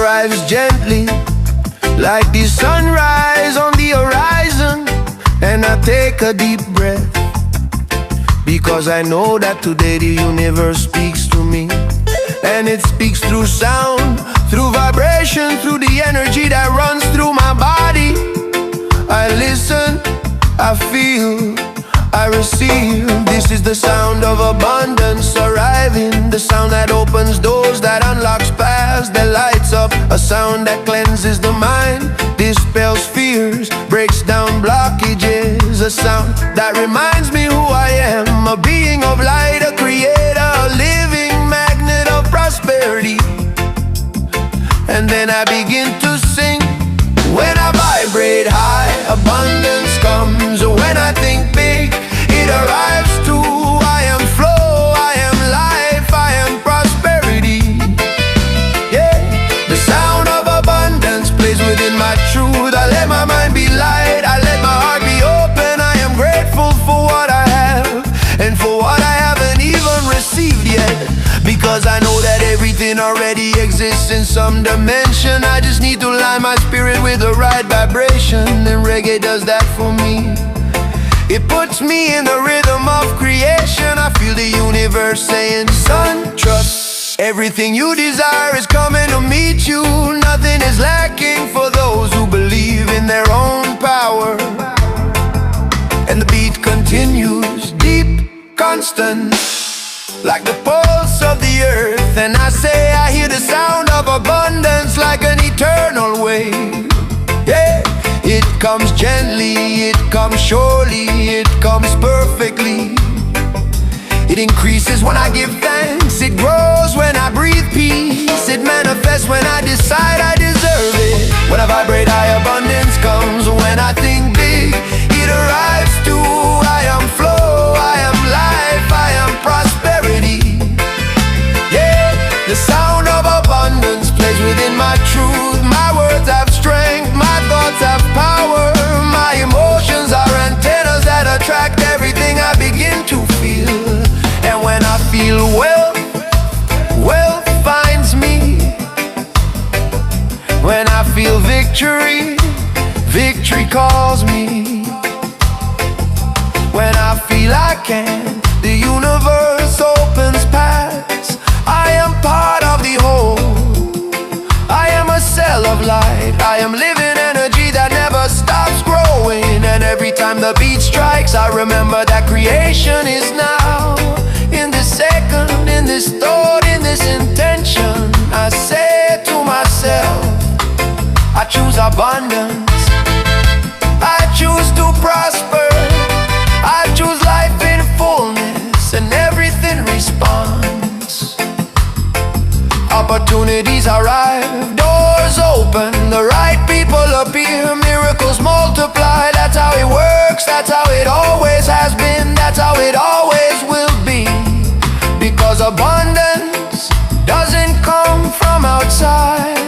arrives gently, like the sunrise on the horizon. And I take a deep breath, because I know that today the universe speaks to me. And it speaks through sound, through vibration, through the energy that runs through my body. I listen, I feel, I receive. This is the sound of abundance arriving. The sound that opens doors, that unlocks paths, that lights up. A sound that cleanses the mind, dispels fears, breaks down blockages. A sound that reminds me who I am, a being of light, a creator, a living magnet of prosperity. And then I begin to sing. When I vibrate high, abundance comes. When I think big, it arrives too. I am flow, I am life, I am prosperity. Yeah, the sound of abundance plays within my truth. I let my mind be light, I let my heart be open. I am grateful for what I have, and for what I haven't even received yet. Because I know that everything already exists in some dimension. I just need to line my spirit with the right vibration. And reggae does that for me. It puts me in the rhythm of creation. I feel the universe saying, son, trust. Everything you desire is coming to meet you. Nothing is lacking for those who believe in their own power. And the beat continues, deep, constant, like the pulse of the earth. And I say I hear the sound of abundance like an eternal wave. Yeah, it comes gently, it comes surely, it comes perfectly. It increases when I give thanks, it grows when I breathe peace. It manifests when I decide I deserve it. When I vibrate high, abundance comes. When I think big, it arrives too. I am flow, I am life, I am prosperity. Yeah, the sound of abundance plays within my truth. My words have strength, my thoughts have power. My emotions are antennas that attract everything I begin to feel. And when I feel wealth, wealth finds me. When I feel victory, victory calls me. When I feel I can, the universe opens paths. I am part of the whole, I am a cell of light. I am living energy that never stops growing. And every time the beat strikes, I remember that creation is now. In this second, in this thought, in this intention, I say to myself, I choose abundance, I choose to prosper, I choose life in fullness, and everything responds. Opportunities arrive, doors open, the right people appear, miracles multiply. That's how it works, that's how it always has been, that's how it always will be. Because abundance doesn't come from outside,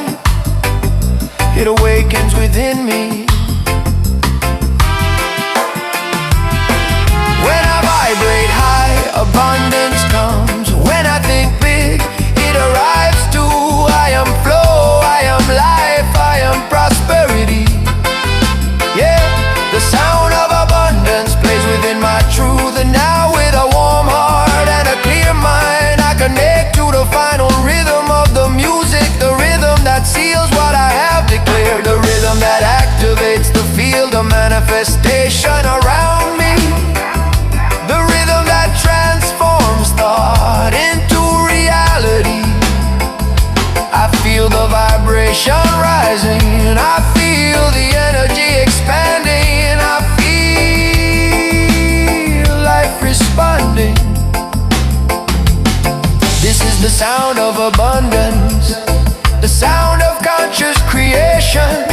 it awakens within me. When I vibrate high, abundance comes. When I think big, it arrives too. I am flow, I am life, I am prosperity. Yeah, the sound of abundance plays within my truth. And now with a warm heart and a clear mind, I connect to the final rhythm of the music. The rhythm that seals what I have declared. The rhythm that activates the field of manifestation around me. The rhythm that transforms thought into reality. I feel the vibration rising, I feel the energy expanding, I feel life responding. This is the sound of abundance, the sound of conscious creation,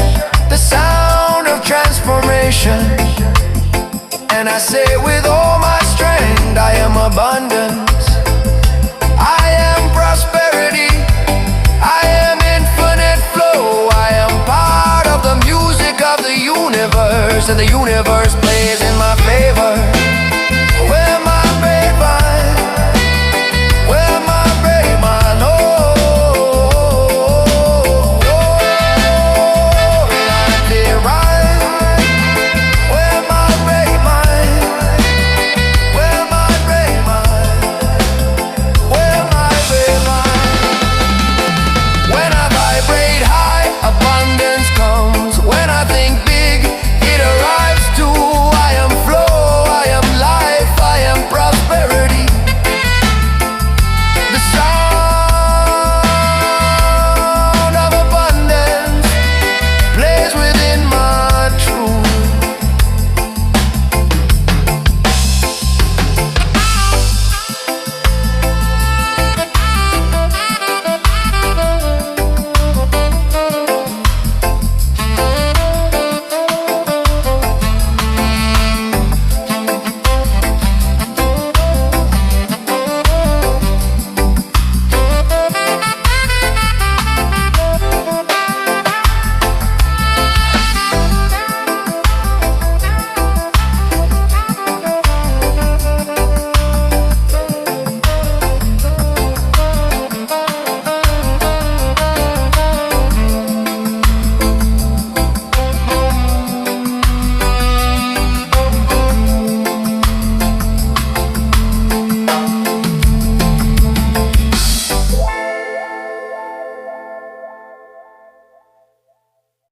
the sound of transformation. And I say with all my strength, I am abundance, I am prosperity, I am infinite flow. I am part of the music of the universe, and the universe plays